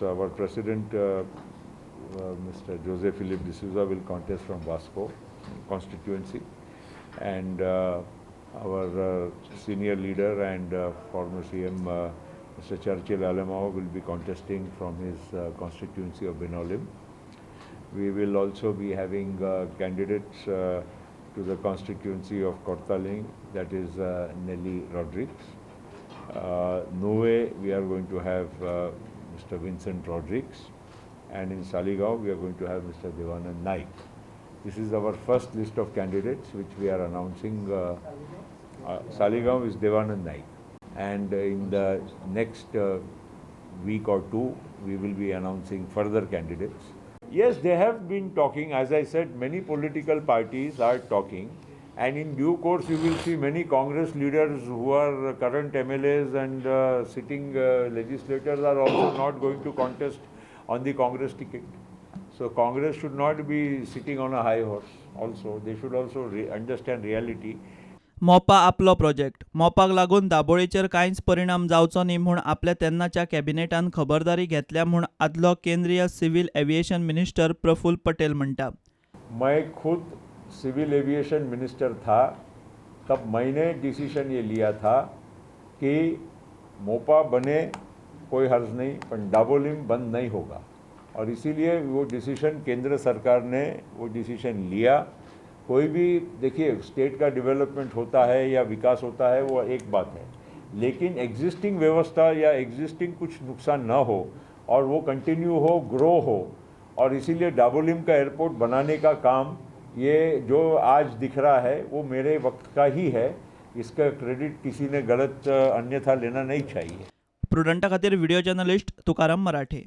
our president, Mr. Jose Philip D'Souza, will contest from Vasco constituency, and our senior leader and former CM, Mr. Churchill Alamao, will be contesting from his constituency of Binolim. We will also be having candidates to the constituency of Kortaling, that is Nelly Rodriguez. Noe, we are going to have Mr. Vincent Rodriguez, and in Saligao we are going to have Mr. Devanand Naik. This is our first list of candidates which we are announcing. Saligao is Devanand Naik, and in the next week or two we will be announcing further candidates. Yes, they have been talking. As I said, many political parties are talking, and in due course you will see many Congress leaders who are current MLAs and sitting legislators are also not going to contest on the Congress ticket. So Congress should not be sitting on a high horse also. They should also understand reality. Mopa आपलो project. मोपाक लागून दाबोळेचेर कांयच परिणाम जावचो न्ही म्हूण आपल्या तेन्नाच्या कॅबिनेटान खबरदारी घेतल्या म्हूण आदलो केंद्रीय civil aviation minister Prafull Patel म्हणटा. मैं खुद सिविल एविएशन मिनिस्टर था, तब मैंने डिसीजन ये लिया था कि मोपा बने कोई हर्ज नहीं, पर डाबोलिम बंद नहीं होगा, और इसीलिए वो डिसीजन केंद्र सरकार ने वो डिसीजन लिया. कोई भी देखिए, स्टेट का डेवलपमेंट होता है या विकास होता है वो एक बात है, लेकिन एग्जिस्टिंग व्यवस्था या एग्जिस्टिंग कुछ नुकसान ना हो और वो कंटिन्यू हो, ग्रो हो, और इसीलिए डाबोलिम का एयरपोर्ट बनाने का काम ये जो आज दिख रहा है वो मेरे वक्त का ही है. इसका क्रेडिट किसी ने गलत अन्यथा लेना नहीं चाहिए. प्रुडंटा खातीर व्हिडिओ जर्नलिस्ट तुकाराम मराठे.